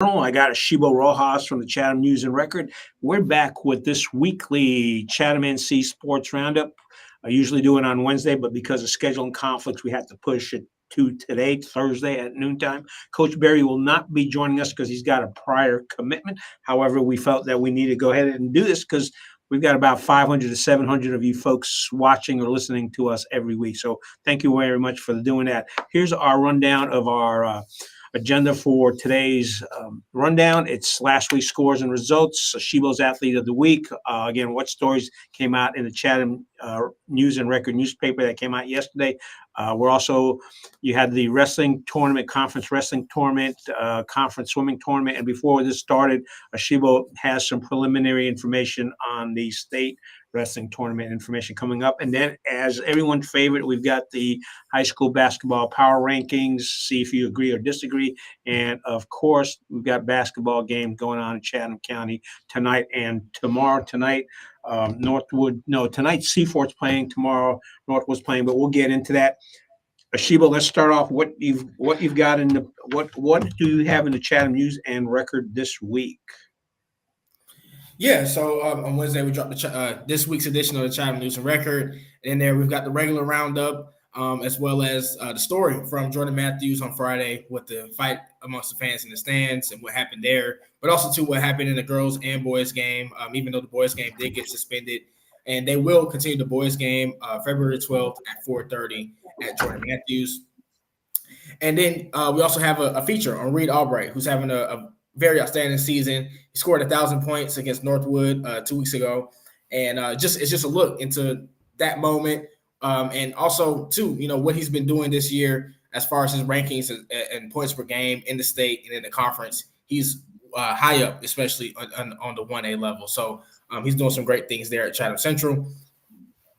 I got Asheebo Rojas from the Chatham News and Record. We're back with this weekly Chatham NC Sports Roundup. I usually do it on Wednesday, but because of scheduling conflicts, we had to push it to today, Thursday at noontime. Coach Berry will not be joining us because he's got a prior commitment. However, we felt that we need to go ahead and do this because we've got about 500 to 700 of you folks watching or listening to us every week. So thank you very much for doing that. Here's our rundown of our agenda for today's rundown. It's last week's scores and results, Asheebo's Athlete of the Week. Again, what stories came out in the Chatham News and Record newspaper that came out yesterday. You had the wrestling tournament, conference wrestling tournament, conference swimming tournament. And before this started, Asheebo has some preliminary information on the state wrestling tournament information coming up. And then, as everyone's favorite, we've got the high school basketball power rankings, see if you agree or disagree. And of course, we've got basketball games going on in Chatham County tonight and tomorrow. Tonight, tonight Seafort's playing, tomorrow Northwood's playing, but we'll get into that. Asheebo, let's start off what you've got in the what do you have in the Chatham News and Record this week? Yeah, so on Wednesday we dropped this week's edition of the Chatham News and Record. And there we've got the regular roundup, as well as the story from Jordan Matthews on Friday with the fight amongst the fans in the stands and what happened there, but also too what happened in the girls and boys game. Even though the boys game did get suspended, and they will continue the boys game February 12th at 4:30 at Jordan Matthews. And then we also have a feature on Reed Albright, who's having a very outstanding season. He scored 1,000 points against Northwood 2 weeks ago, and it's just a look into that moment, and also too, what he's been doing this year as far as his rankings and points per game in the state and in the conference. He's high up, especially on the 1A level. So he's doing some great things there at Chatham Central.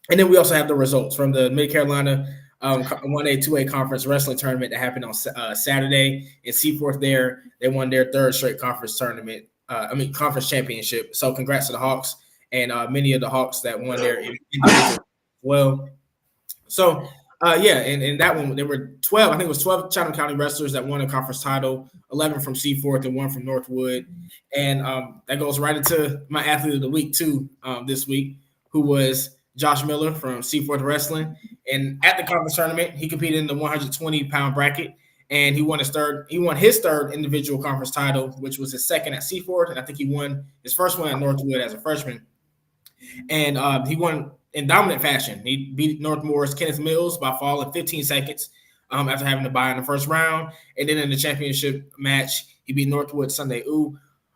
And then we also have the results from the Mid Carolina 1A, 2A conference wrestling tournament that happened on Saturday in Seaforth. There, they won their third straight conference conference championship. So congrats to the Hawks and many of the Hawks that won their individual as well. So and that one, there were 12, I think it was 12 Chatham County wrestlers that won a conference title, 11 from Seaforth and 1 from Northwood. And that goes right into my athlete of the week too this week, who was Josh Miller from Seaforth Wrestling. And at the conference tournament, he competed in the 120-pound bracket, and he won his third individual conference title, which was his second at Seaforth. And I think he won his first one at Northwood as a freshman. And he won in dominant fashion. He beat Northmore's Kenneth Mills by fall in 15 seconds after having to bye in the first round. And then in the championship match, he beat Northwood Sunday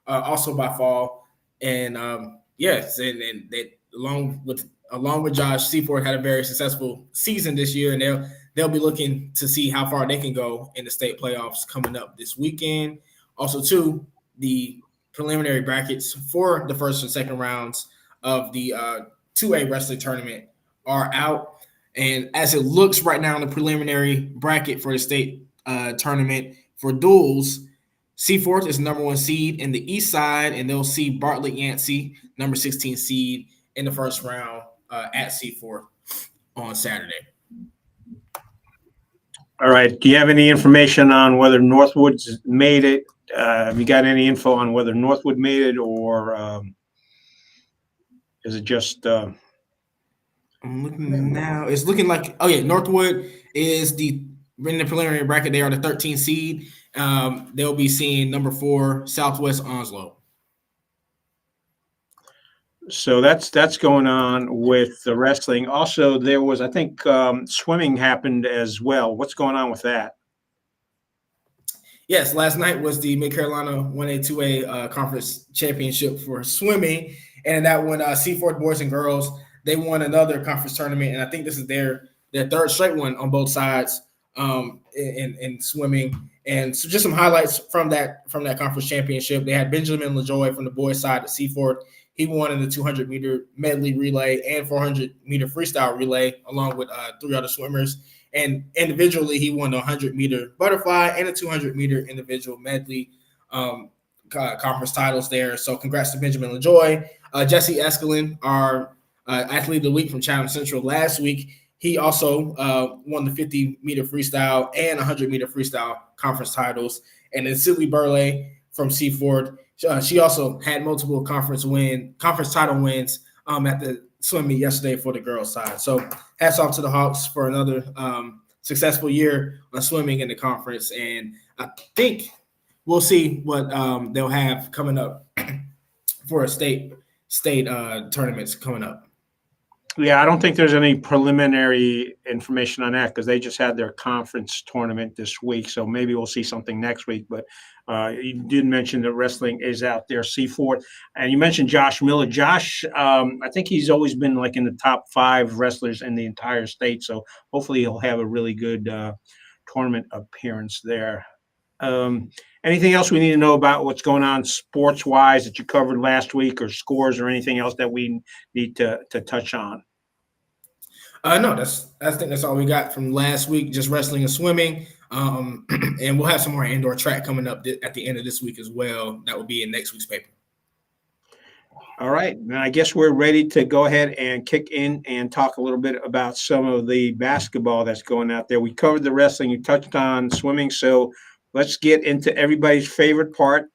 also by fall. And along with Josh, Seaforth had a very successful season this year, and they'll be looking to see how far they can go in the state playoffs coming up this weekend. Also, too, the preliminary brackets for the first and second rounds of the 2A wrestling tournament are out. And as it looks right now in the preliminary bracket for the state tournament for duels, Seaforth is number 1 seed in the east side, and they'll see Bartlett Yancey, number 16 seed, in the first round at Seaforth on Saturday. All right. Do you have any information on whether Northwood's made it? Have you got any info on whether Northwood made it, or is it just? I'm looking now. It's looking like Northwood is in the preliminary bracket. They are the 13th seed. They'll be seeing number 4 Southwest Onslow. So that's going on with the wrestling. Also, there was, I think, swimming happened as well. What's going on with that? Yes, last night was the Mid Carolina 1A, 2A conference championship for swimming, and that one, Seaforth boys and girls, they won another conference tournament, and I think this is their third straight one on both sides in swimming. And so just some highlights from that conference championship. They had Benjamin LaJoy from the boys' side at Seaforth. He won in the 200-meter medley relay and 400-meter freestyle relay, along with 3 other swimmers. And individually, he won the 100-meter butterfly and the 200-meter individual medley conference titles there. So congrats to Benjamin LaJoy. Jesse Escalin, our athlete of the week from Chatham Central last week, he also won the 50-meter freestyle and 100-meter freestyle conference titles. And then Sidley Burley from Seaford. She also had multiple conference title wins at the swim meet yesterday for the girls' side. So hats off to the Hawks for another successful year on swimming in the conference. And I think we'll see what they'll have coming up for a state tournaments coming up. Yeah, I don't think there's any preliminary information on that because they just had their conference tournament this week. So maybe we'll see something next week. But you did mention that wrestling is out there, C4. And you mentioned Josh Miller. Josh, I think he's always been like in the top 5 wrestlers in the entire state. So hopefully he'll have a really good tournament appearance there. Anything else we need to know about what's going on sports-wise that you covered last week, or scores, or anything else that we need to touch on? No, I think that's all we got from last week, just wrestling and swimming. And we'll have some more indoor track coming up at the end of this week as well. That will be in next week's paper. All right. Now I guess we're ready to go ahead and kick in and talk a little bit about some of the basketball that's going out there. We covered the wrestling. You touched on swimming. So let's get into everybody's favorite part.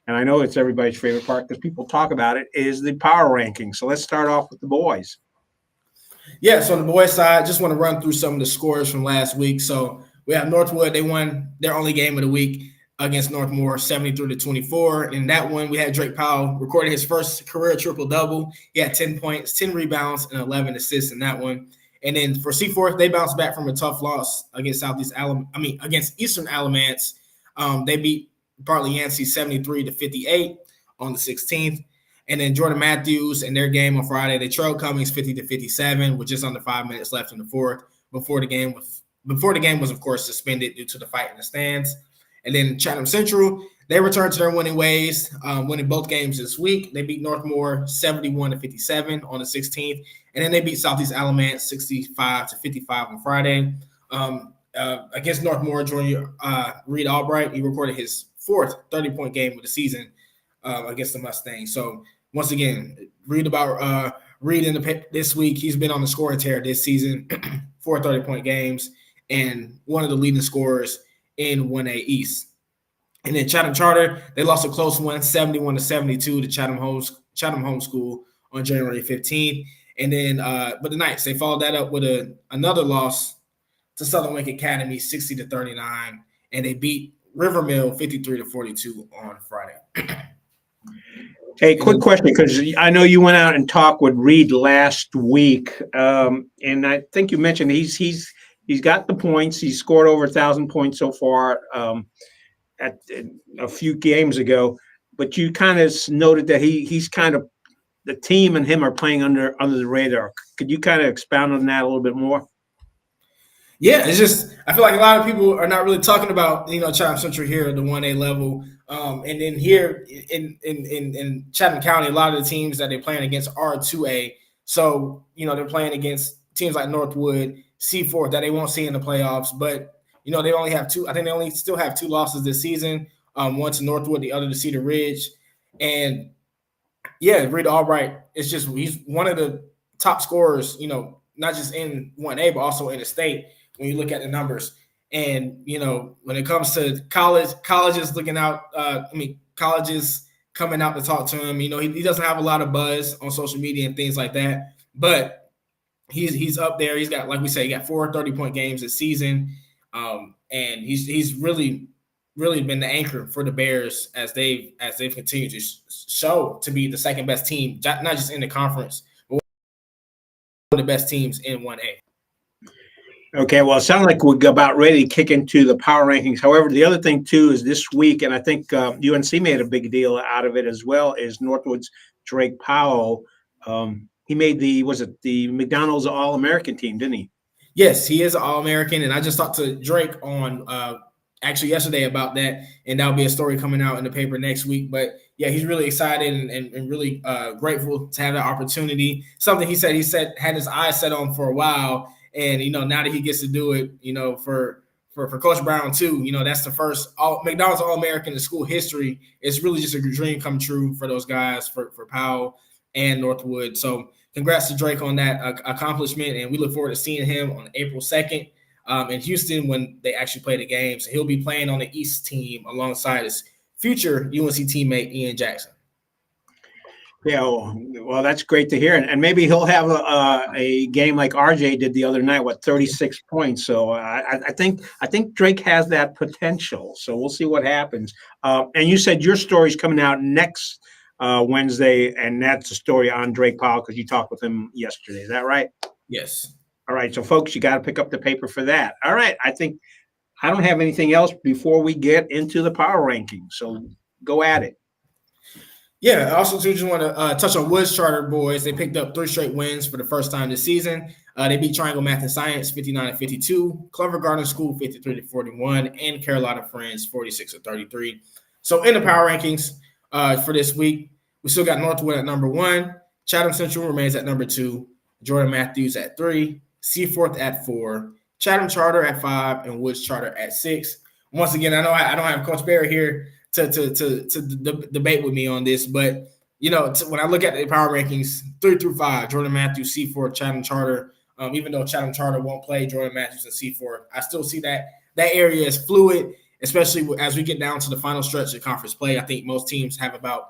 And I know it's everybody's favorite part because people talk about it, is the power ranking. So let's start off with the boys. Yeah, so on the boys' side, just want to run through some of the scores from last week. So we have Northwood. They won their only game of the week against Northmore, 73-24. In that one, we had Drake Powell recording his first career triple-double. He had 10 points, 10 rebounds, and 11 assists in that one. And then for Seaforth, they bounced back from a tough loss against against Eastern Alamance. They beat Bartlett Yancey 73-58 on the 16th. And then Jordan Matthews in their game on Friday, they trailed Cummings 50-57 with just under 5 minutes left in the fourth before the game was, of course, suspended due to the fight in the stands. And then Chatham Central, they returned to their winning ways, winning both games this week. They beat Northmore 71-57 on the 16th. And then they beat Southeast Alamance 65-55 on Friday. Against Northmore, Junior Reed Albright, he recorded his 4th 30-point game of the season against the Mustangs. So once again, read about Reed in this week. He's been on the scoring tear this season, 4 30-point games, and one of the leading scorers in 1A East. And then Chatham Charter, they lost a close one, 71-72 to Chatham Homeschool on January 15th. And then, but the Knights, they followed that up with another loss to Southern Wake Academy, 60-39, and they beat Rivermill 53-42 on Friday. Hey, quick question, because I know you went out and talked with Reed last week, and I think you mentioned he's got the points. He's scored over 1,000 points so far at a few games ago. But you kind of noted that he's kind of, the team and him are playing under the radar. Could you kind of expound on that a little bit more? Yeah, it's just, I feel like a lot of people are not really talking about, Chatham Central here at the 1A level. And then here in Chatham County, a lot of the teams that they're playing against are 2A. So, they're playing against teams like Northwood, C4 that they won't see in the playoffs. But, they only have 2. I think they only still have 2 losses this season. One to Northwood, the other to Cedar Ridge. And, yeah, Reed Albright, he's one of the top scorers, not just in 1A, but also in the state when you look at the numbers. And, when it comes to colleges looking out, colleges coming out to talk to him, he doesn't have a lot of buzz on social media and things like that, but he's up there. He's got, like we say, he got 4 30-point games this season. And he's really, really been the anchor for the Bears as they've continued to show to be the second best team, not just in the conference, but one of the best teams in 1A. Okay, well, it sounds like we're about ready to kick into the power rankings. However, the other thing, too, is this week, and I think UNC made a big deal out of it as well, is Northwood's Drake Powell. He made the McDonald's All-American team, didn't he? Yes, he is an All-American, and I just talked to Drake on actually yesterday about that, and that'll be a story coming out in the paper next week. But, yeah, he's really excited and really grateful to have that opportunity. Something he said had his eyes set on for a while. And, now that he gets to do it, for Coach Brown too, that's the first McDonald's All-American in school history. It's really just a dream come true for those guys, for Powell and Northwood. So congrats to Drake on that accomplishment. And we look forward to seeing him on April 2nd in Houston when they actually play the game. So he'll be playing on the East team alongside his future UNC teammate Ian Jackson. Yeah, well, that's great to hear, and maybe he'll have a game like RJ did the other night, 36 points. So I think Drake has that potential. So we'll see what happens. And you said your story's coming out next Wednesday, and that's a story on Drake Powell because you talked with him yesterday. Is that right? Yes. All right, so folks, you got to pick up the paper for that. All right, I think I don't have anything else before we get into the power rankings. So go at it. Yeah, I also just want to touch on Woods Charter boys. They picked up 3 straight wins for the first time this season. They beat Triangle Math and Science 59-52, Clover Garden School 53-41, and Carolina Friends 46-33. So in the power rankings for this week, we still got Northwood at number 1, Chatham Central remains at number 2, Jordan Matthews at 3, Seaforth at 4, Chatham Charter at 5, and Woods Charter at 6. Once again, I know I don't have Coach Barry here to debate with me on this, but when I look at the power rankings 3 through 5, Jordan Matthews, Seaforth, Chatham Charter, even though Chatham Charter won't play Jordan Matthews and Seaforth, I still see that area is fluid, especially as we get down to the final stretch of conference play. I think most teams have about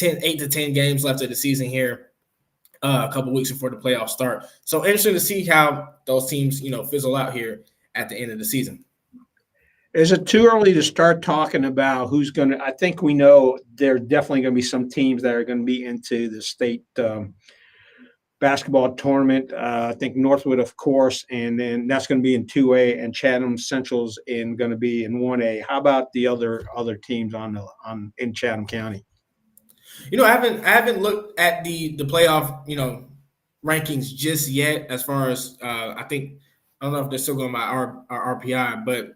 8 to 10 games left of the season here, a couple weeks before the playoffs start. So interesting to see how those teams, fizzle out here at the end of the season. Is it too early to start talking about who's going to? I think we know there are definitely going to be some teams that are going to be into the state basketball tournament. I think Northwood, of course, and then that's going to be in 2A, and Chatham Central's going to be in 1A. How about the other teams in Chatham County? I haven't looked at the playoff rankings just yet. As far as I don't know if they're still going by our RPI, but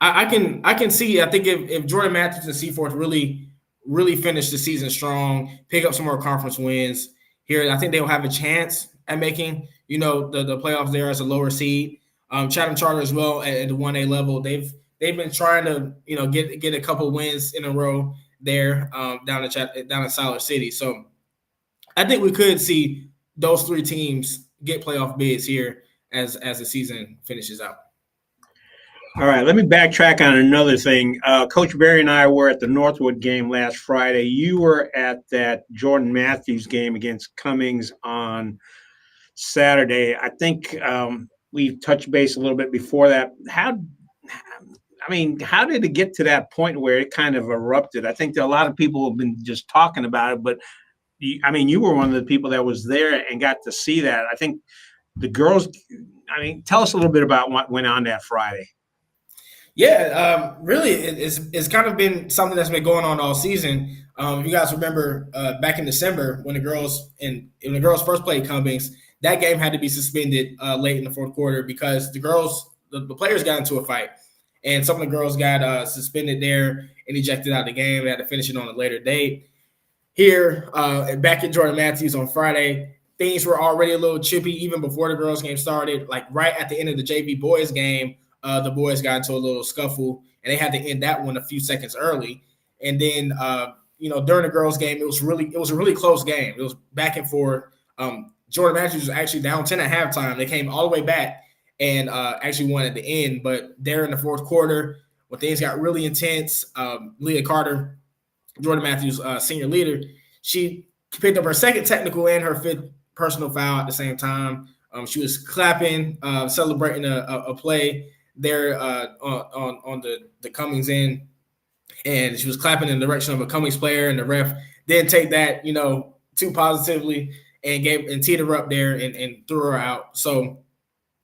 I can see. I think if Jordan Matthews and Seaforth really finish the season strong, pick up some more conference wins here, I think they'll have a chance at making the playoffs there as a lower seed. Chatham Charter as well at the 1A level. They've been trying to get a couple wins in a row there down in Siler City. So I think we could see those 3 teams get playoff bids here as the season finishes out. All right, let me backtrack on another thing. Coach Barry and I were at the Northwood game last Friday. You were at that Jordan Matthews game against Cummings on Saturday. I think we touched base a little bit before that. How did it get to that point where it kind of erupted? I think that a lot of people have been just talking about it, but you were one of the people that was there and got to see that. I think the girls, tell us a little bit about what went on that Friday. Yeah, really, it's kind of been something that's been going on all season. If you guys remember back in December when the girls first played Cummings, that game had to be suspended late in the fourth quarter because the players got into a fight, and some of the girls got suspended there and ejected out of the game. They had to finish it on a later date. Here, back at Jordan Matthews on Friday, things were already a little chippy even before the girls' game started. Like right at the end of the JV boys game, the boys got into a little scuffle, and they had to end that one a few seconds early. And then, during the girls' game, it was a really close game. It was back and forth. Jordan Matthews was actually down 10 at halftime. They came all the way back and actually won at the end. But there in the fourth quarter, when things got really intense, Leah Carter, Jordan Matthews' senior leader, she picked up her second technical and her 5th personal foul at the same time. She was clapping, celebrating a play there on the Cummings end, and she was clapping in the direction of a Cummings player, and the ref didn't take that too positively and teed her up there and threw her out. So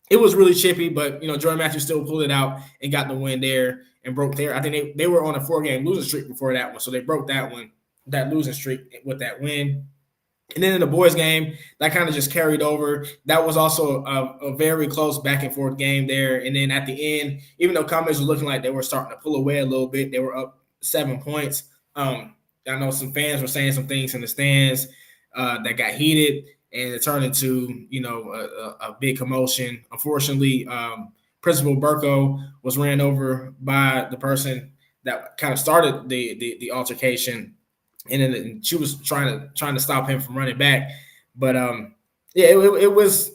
it was really chippy, but Jordan Matthews still pulled it out and got the win there and broke there. I think they were on a 4-game losing streak before that one, so they broke that losing streak with that win. And then in the boys' game, that kind of just carried over. That was also a very close back and forth game there. And then at the end, even though Cummings was looking like they were starting to pull away a little bit, they were up 7 points. I know some fans were saying some things in the stands that got heated, and it turned into a big commotion. Unfortunately, Principal Burko was ran over by the person that kind of started the altercation. And then she was trying to stop him from running back, but it was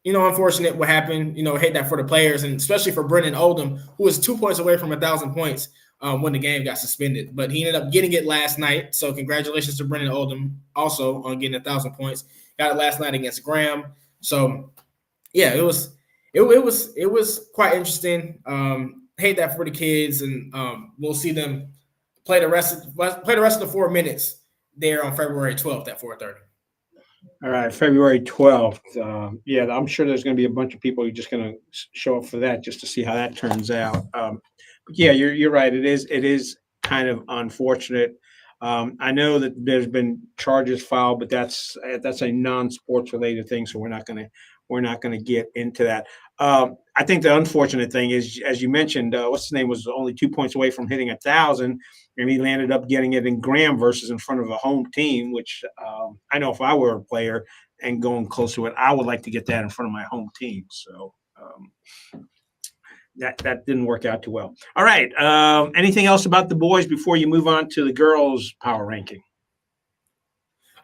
unfortunate what happened. Hate that for the players and especially for Brendan Oldham, who was 2 points away from 1,000 points when the game got suspended. But he ended up getting it last night. So congratulations to Brendan Oldham also on getting 1,000 points. Got it last night against Graham. So yeah, it was quite interesting. Hate that for the kids, and we'll see them play the rest of the 4 minutes there on February 12th at 4:30. All right, February 12th. Yeah, I'm sure there's going to be a bunch of people who are just going to show up for that just to see how that turns out. But yeah, you're right. It is kind of unfortunate. I know that there's been charges filed, but that's a non-sports related thing, so we're not going to get into that. I think the unfortunate thing is, as you mentioned, what's his name was only 2 points away from hitting 1,000, and he landed up getting it in Graham versus in front of a home team, which I know if I were a player and going close to it, I would like to get that in front of my home team. So that didn't work out too well. All right. Anything else about the boys before you move on to the girls' power ranking?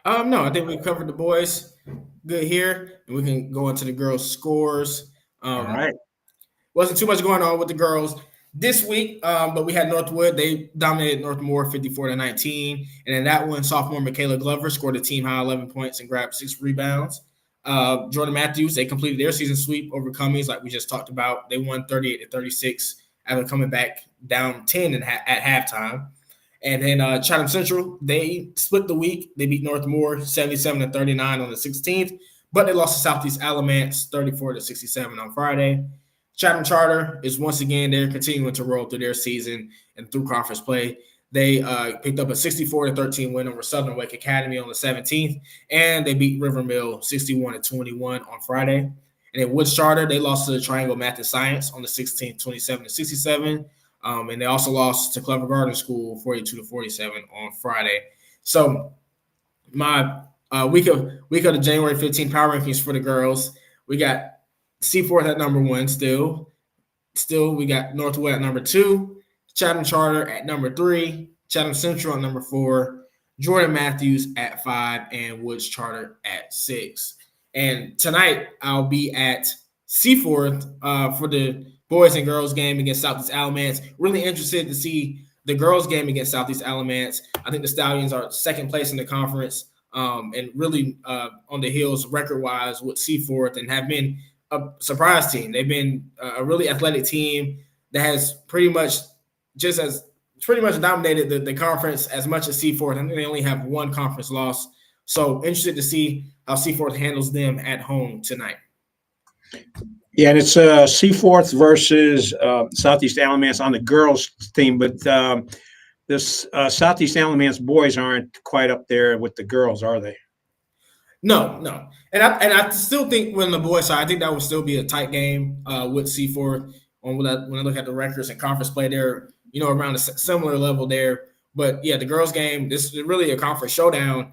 No, I think we covered the boys good here, and we can go into the girls' scores. All right. Wasn't too much going on with the girls this week, but we had Northwood. They dominated Northmore 54-19. And in that one, sophomore Michaela Glover scored a team high 11 points and grabbed 6 rebounds. Jordan Matthews, they completed their season sweep over Cummings, like we just talked about. They won 38-36 after coming back down 10 at halftime. And then Chatham Central, they split the week. They beat Northmore 77-39 on the 16th, but they lost to Southeast Alamance 34-67 on Friday. Chatham Charter is once again, they're continuing to roll through their season and through conference play. They picked up a 64-13 win over Southern Wake Academy on the 17th, and they beat River Mill 61-21 on Friday. And then Woods Charter, they lost to the Triangle Math and Science on the 16th, 27-67. And they also lost to Clever Garden School 42-47 on Friday. So my week of the January 15 power rankings for the girls, we got Seaforth at number 1 still. Still, we got Northwood at number 2, Chatham Charter at number 3, Chatham Central at number 4, Jordan Matthews at 5, and Woods Charter at 6. And tonight, I'll be at Seaforth for the boys and girls game against Southeast Alamance. Really interested to see the girls game against Southeast Alamance. I think the Stallions are second place in the conference and really on the heels record-wise with Seaforth and have been a surprise team. They've been a really athletic team that has pretty much dominated the conference as much as Seaforth. I think they only have one conference loss. So interested to see how Seaforth handles them at home tonight. Yeah, and it's Seaforth versus Southeast Alamance on the girls' team, but this Southeast Alamance boys aren't quite up there with the girls, are they? No. And I still think when the boys side, I think that would still be a tight game with Seaforth. When I look at the records and conference play, they're around a similar level there. But yeah, the girls' game, this is really a conference showdown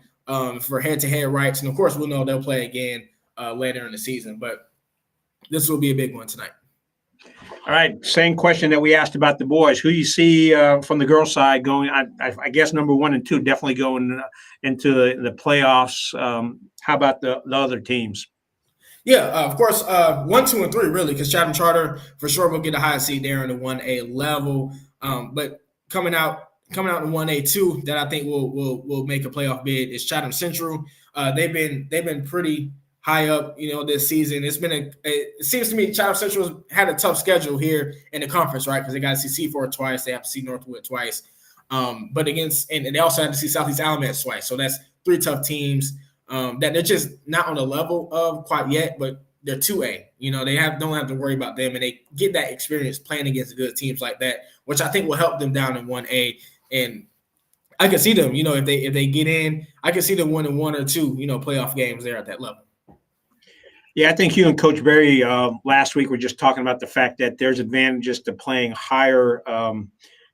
for head-to-head rights, and of course we'll know they'll play again later in the season. But this will be a big one tonight. All right, same question that we asked about the boys. Who you see from the girls' side going? I guess number 1 and 2 definitely going into the playoffs. How about the other teams? Yeah, of course, 1, 2, and 3 really, because Chatham Charter for sure will get a high seed there in the 1A level. But coming out in 1A2 that I think will make a playoff bid is Chatham Central. They've been pretty high up, this season. It seems to me Chatham Central had a tough schedule here in the conference, right? Because they got to see Seaforth twice, they have to see Northwood twice, but and they also had to see Southeast Alamance twice. So that's 3 tough teams that they're just not on the level of quite yet, but they're 2A. They don't have to worry about them, and they get that experience playing against good teams like that, which I think will help them down in 1A. And I can see them, if they get in, I can see them winning 1 or 2, playoff games there at that level. Yeah, I think you and Coach Berry last week were just talking about the fact that there's advantages to playing higher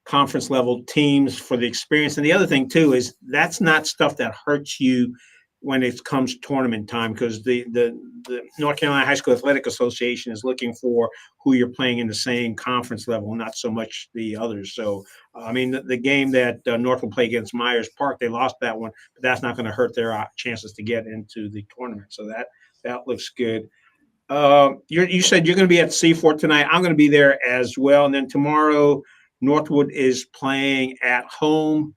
conference level teams for the experience. And the other thing, too, is that's not stuff that hurts you when it comes to tournament time, because the North Carolina High School Athletic Association is looking for who you're playing in the same conference level, not so much the others. So, I mean, the game that North will play against Myers Park, they lost that one, but that's not going to hurt their chances to get into the tournament. So that looks good. You said you're going to be at Seaforth tonight. I'm going to be there as well. And then tomorrow Northwood is playing at home.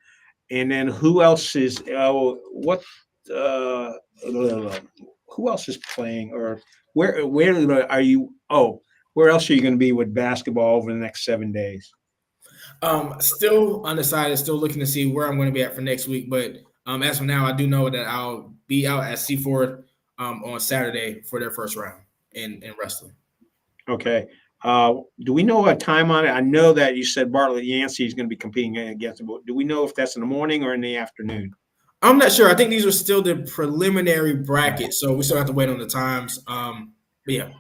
And then who else is who else is playing, or where are you? Oh, where else are you going to be with basketball over the next 7 days? Still undecided, still looking to see where I'm going to be at for next week. But as for now, I do know that I'll be out at Seaford on Saturday for their first round in wrestling. Okay. Do we know a time on it? I know that you said Bartlett Yancey is going to be competing against them, but do we know if that's in the morning or in the afternoon? I'm not sure. I think these are still the preliminary bracket, so we still have to wait on the times. But yeah.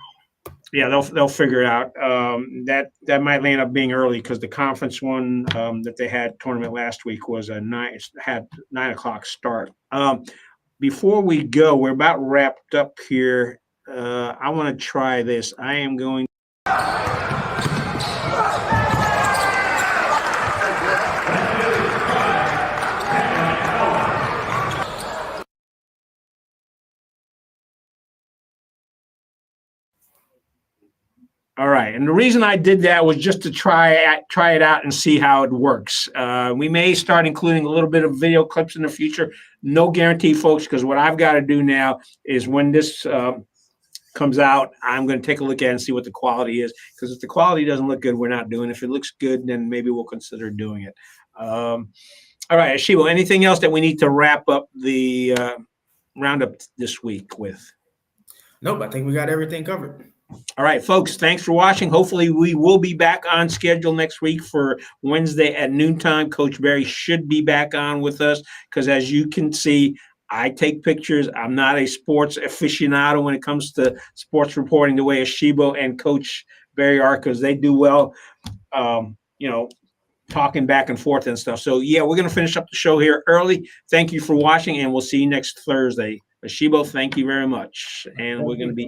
Yeah, they'll figure it out. That might end up being early because the conference one that they had tournament last week was had 9 o'clock start. Before we go, we're about wrapped up here. I want to try this. I am going. All right, and the reason I did that was just to try it out and see how it works. We may start including a little bit of video clips in the future. No guarantee, folks, because what I've got to do now is when this comes out, I'm going to take a look at it and see what the quality is. Because if the quality doesn't look good, we're not doing it. If it looks good, then maybe we'll consider doing it. All right, Asheebo, anything else that we need to wrap up the roundup this week with? Nope, I think we got everything covered. All right, folks, thanks for watching. Hopefully, we will be back on schedule next week for Wednesday at noontime. Coach Barry should be back on with us because, as you can see, I take pictures. I'm not a sports aficionado when it comes to sports reporting the way Asheebo and Coach Barry are, because they do well, talking back and forth and stuff. So, yeah, we're going to finish up the show here early. Thank you for watching, and we'll see you next Thursday. Asheebo, thank you very much. And we're going to be